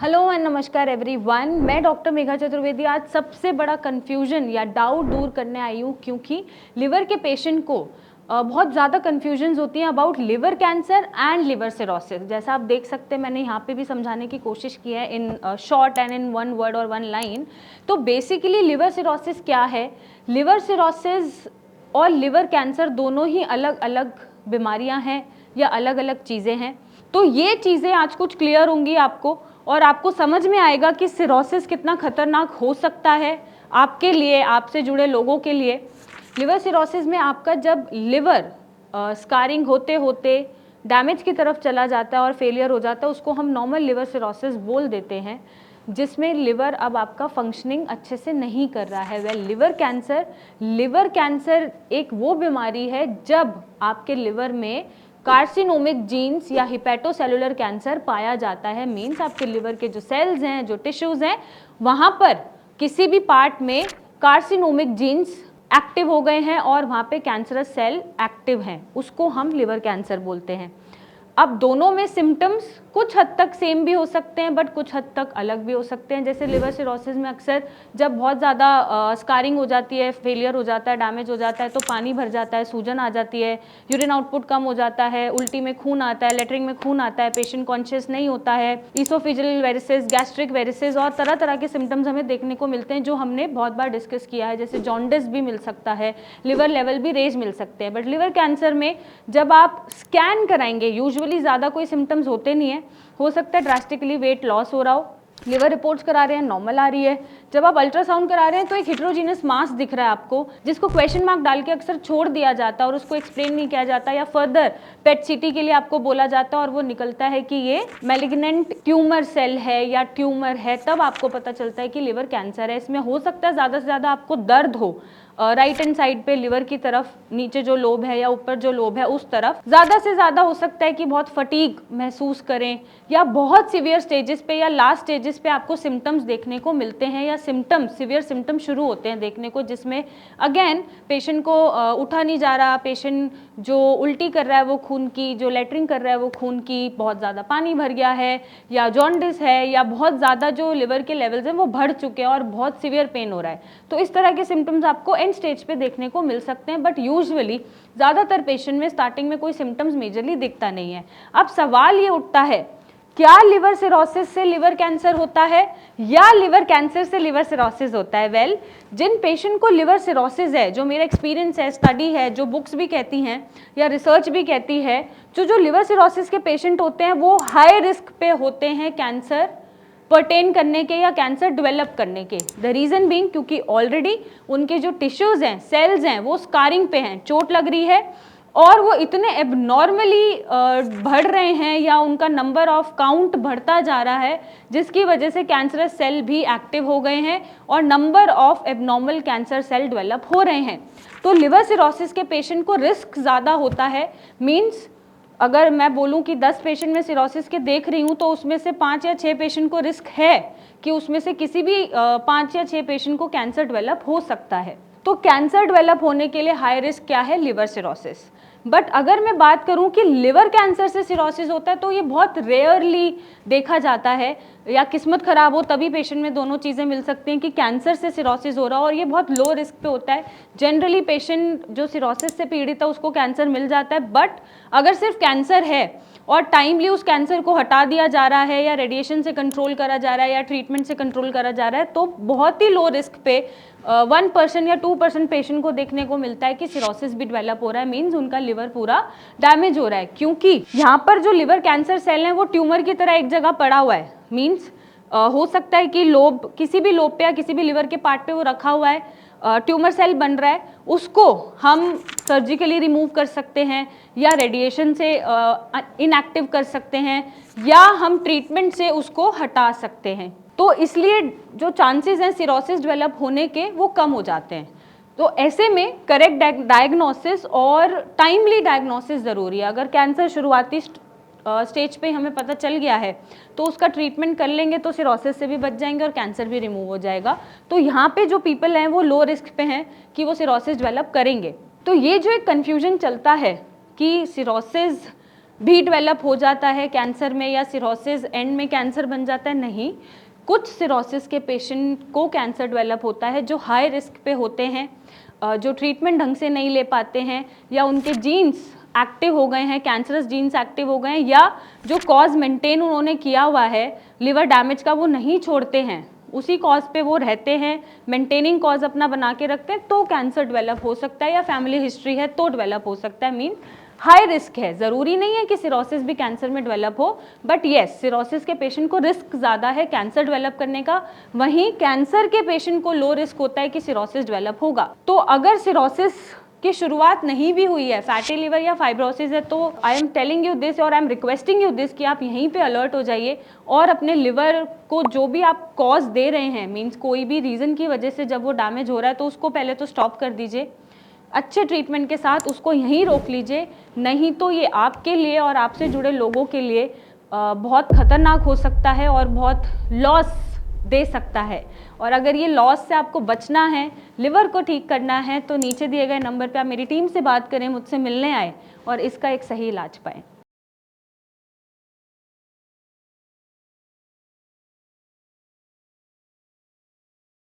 Hello and नमस्कार everyone, मैं doctor Megha Chaturvedi आज सबसे बड़ा कन्फ्यूजन या डाउट दूर करने आई हूँ, क्योंकि लिवर के पेशेंट को बहुत ज़्यादा कन्फ्यूजन्स होती हैं about liver cancer and liver cirrhosis. जैसा आप देख सकते हैं, मैंने यहाँ पे भी समझाने की कोशिश की है in short and in one word और वन लाइन। तो बेसिकली लिवर सिरोसिस क्या है? लिवर सिरोसिस और लिवर कैंसर दोनों ही अलग अलग बीमारियाँ हैं या अलग अलग चीज़ें हैं। तो ये चीज़ें आज कुछ क्लियर होंगी आपको, और आपको समझ में आएगा कि सिरोसिस कितना खतरनाक हो सकता है आपके लिए, आपसे जुड़े लोगों के लिए। लिवर सिरोसिस में आपका जब लिवर स्कारिंग होते होते डैमेज की तरफ चला जाता है और फेलियर हो जाता है, उसको हम नॉर्मल लिवर सिरोसिस बोल देते हैं, जिसमें लिवर अब आपका फंक्शनिंग अच्छे से नहीं कर रहा है। लिवर कैंसर एक वो बीमारी है जब आपके लिवर में कार्सिनोमिक जीन्स या हिपैटोसेलुलर कैंसर पाया जाता है। मीन्स आपके लिवर के जो सेल्स हैं, जो टिश्यूज हैं, वहाँ पर किसी भी पार्ट में कार्सिनोमिक जीन्स एक्टिव हो गए हैं और वहाँ पे कैंसरस सेल एक्टिव हैं, उसको हम लिवर कैंसर बोलते हैं। अब दोनों में सिम्टम्स कुछ हद तक सेम भी हो सकते हैं, बट कुछ हद तक अलग भी हो सकते हैं। जैसे लिवर सिरोसिस में अक्सर जब बहुत ज़्यादा स्कारिंग हो जाती है, फेलियर हो जाता है, डैमेज हो जाता है, तो पानी भर जाता है, सूजन आ जाती है, यूरिन आउटपुट कम हो जाता है, उल्टी में खून आता है, लेटरिन में खून आता है, पेशेंट कॉन्शियस नहीं होता है, ईसोफेजियल वेरिसेस, गैस्ट्रिक वेरिसेस और तरह तरह के सिम्टम्स हमें देखने को मिलते हैं, जो हमने बहुत बार डिस्कस किया है। जैसे जॉन्डिस भी मिल सकता है, लिवर लेवल भी रेज मिल सकते हैं। बट लिवर कैंसर में जब आप स्कैन कराएंगे, यूजुअली ज़्यादा कोई सिम्टम्स होते नहीं है। हो सकता है ड्रास्टिकली वेट लॉस हो रहा हो, लिवर रिपोर्ट्स करा रहे हैं, नॉर्मल आ रही है। जब आप अल्ट्रासाउंड करा रहे हैं तो एक हेट्रोजीनियस मास दिख रहा है आपको, जिसको क्वेश्चन मार्क डाल के अक्सर छोड़ दिया जाता है और उसको एक्सप्लेन नहीं किया जाता, या फर्दर पेट सीटी के लिए आपको बोला जाता है और वो निकलता है कि ये मैलिग्नेंट ट्यूमर सेल है या ट्यूमर है। तब आपको पता चलता है कि लिवर कैंसर है। इसमें हो सकता है ज़्यादा से ज़्यादा आपको दर्द हो राइट हैंड साइड पे, लिवर की तरफ, नीचे जो लोब है या ऊपर जो लोब है उस तरफ। ज़्यादा से ज़्यादा हो सकता है कि बहुत फटीग महसूस करें, या बहुत सीवियर स्टेजेस पे या लास्ट स्टेजेस पे आपको सिम्टम्स देखने को मिलते हैं, या सीवियर सिम्टम्स शुरू होते हैं देखने को, जिसमें अगेन पेशेंट को उठा नहीं जा रहा, पेशेंट जो उल्टी कर रहा है वो खून की, जो लेटरिन कर रहा है वो खून की, बहुत ज़्यादा पानी भर गया है, या जॉन्डिस है, या बहुत ज़्यादा जो लिवर के लेवल्स हैं वो बढ़ चुके हैं और बहुत सीवियर पेन हो रहा है। तो इस तरह के सिम्टम्स आपको एंड स्टेज पे देखने को मिल सकते हैं। बट यूजुअली ज़्यादातर पेशेंट में स्टार्टिंग में कोई सिम्टम्स मेजरली दिखता नहीं है। अब सवाल ये उठता है, क्या लिवर सिरोसिस से लिवर कैंसर होता है या लिवर कैंसर से लिवर सिरोसिस होता है? वेल, जिन पेशेंट को लिवर सिरोसिस है, जो मेरा एक्सपीरियंस है, स्टडी है, जो बुक्स भी कहती हैं या रिसर्च भी कहती है, जो लिवर सिरोसिस के पेशेंट होते हैं वो हाई रिस्क पे होते हैं कैंसर पर्टेन करने के या कैंसर डेवलप करने के। द रीज़न बीइंग, क्योंकि ऑलरेडी उनके जो टिश्यूज़ हैं, सेल्स हैं, वो स्कारिंग पे हैं, चोट लग रही है और वो इतने एबनॉर्मली बढ़ रहे हैं, या उनका नंबर ऑफ काउंट बढ़ता जा रहा है, जिसकी वजह से कैंसरस सेल भी एक्टिव हो गए हैं और number of abnormal cancer cell develop हो रहे हैं। तो लिवर सिरोसिस के पेशेंट को रिस्क ज़्यादा होता है। मीन्स अगर मैं बोलूं कि 10 पेशेंट में सिरोसिस के देख रही हूं, तो उसमें से 5 या 6 पेशेंट को रिस्क है कि उसमें से किसी भी 5 या 6 पेशेंट को कैंसर डेवलप हो सकता है। तो कैंसर डेवलप होने के लिए हाई रिस्क क्या है? Liver cirrhosis. बट अगर मैं बात करूं कि लिवर कैंसर से सिरोसिस होता है, तो ये बहुत रेयरली देखा जाता है, या किस्मत खराब हो तभी पेशेंट में दोनों चीज़ें मिल सकती हैं कि कैंसर से सिरोसिस हो रहा हो, और ये बहुत लो रिस्क पे होता है। जनरली पेशेंट जो सिरोसिस से पीड़ित है उसको कैंसर मिल जाता है। बट अगर सिर्फ कैंसर है और टाइमली उस कैंसर को हटा दिया जा रहा है, या रेडिएशन से कंट्रोल करा जा रहा है, या ट्रीटमेंट से कंट्रोल करा जा रहा है, तो बहुत ही लो रिस्क पे 1% या 2% पेशेंट को देखने को मिलता है कि सिरोसिस भी डेवलप हो रहा है। मीन्स उनका लिवर पूरा डैमेज हो रहा है, क्योंकि यहाँ पर जो लिवर कैंसर सेल है वो ट्यूमर की तरह एक जगह पड़ा हुआ है। मीन्स हो सकता है कि लोब, किसी भी लोब पे या किसी भी लिवर के पार्ट पे वो रखा हुआ है, ट्यूमर सेल बन रहा है, उसको हम सर्जिकली रिमूव कर सकते हैं, या रेडिएशन से इनएक्टिव कर सकते हैं, या हम ट्रीटमेंट से उसको हटा सकते हैं। तो इसलिए जो चांसेस हैं सिरोसिस डेवलप होने के वो कम हो जाते हैं। तो ऐसे में करेक्ट डायग्नोसिस और टाइमली डायग्नोसिस ज़रूरी है। अगर कैंसर शुरुआती स्टेज पे हमें पता चल गया है तो उसका ट्रीटमेंट कर लेंगे तो सिरोसिस से भी बच जाएंगे और कैंसर भी रिमूव हो जाएगा। तो यहाँ पे जो पीपल हैं वो लो रिस्क पे हैं कि वो सिरोसिस डेवलप करेंगे। तो ये जो एक कन्फ्यूजन चलता है कि सिरोसिस भी डेवलप हो जाता है कैंसर में, या सिरोसिस एंड में कैंसर बन जाता है, नहीं। कुछ सिरोसिस के पेशेंट को कैंसर डेवलप होता है जो हाई रिस्क पे होते हैं, जो ट्रीटमेंट ढंग से नहीं ले पाते हैं, या उनके जीन्स एक्टिव हो गए हैं, कैंसरस जीन्स एक्टिव हो गए हैं, या जो कॉज मेंटेन उन्होंने किया हुआ है लिवर डैमेज का वो नहीं छोड़ते हैं, उसी कॉज पे वो रहते हैं, मेंटेनिंग कॉज अपना बना के रखते हैं, तो कैंसर डेवलप हो सकता है, या फैमिली हिस्ट्री है तो डेवलप हो सकता है। मीन हाई रिस्क है, ज़रूरी नहीं है कि सिरोसिस भी कैंसर में डेवलप हो, बट येस सिरोसिस के पेशेंट को रिस्क ज़्यादा है कैंसर डेवलप करने का, वहीं कैंसर के पेशेंट को लो रिस्क होता है कि सिरोसिस डेवलप होगा। तो अगर सिरोसिस की शुरुआत नहीं भी हुई है, फैटी लिवर या फाइब्रोसिस है, तो I am telling you this और I am requesting you this कि आप यहीं पे अलर्ट हो जाइए और अपने लिवर को जो भी आप कॉज दे रहे हैं, मीन्स कोई भी रीज़न की वजह से जब वो डैमेज हो रहा है तो उसको पहले तो स्टॉप कर दीजिए, अच्छे ट्रीटमेंट के साथ उसको यहीं रोक लीजिए, नहीं तो ये आपके लिए और आपसे जुड़े लोगों के लिए बहुत खतरनाक हो सकता है और बहुत लॉस दे सकता है। और अगर ये लॉस से आपको बचना है, लिवर को ठीक करना है, तो नीचे दिए गए नंबर पे आप मेरी टीम से बात करें, मुझसे मिलने आए और इसका एक सही इलाज पाएँ।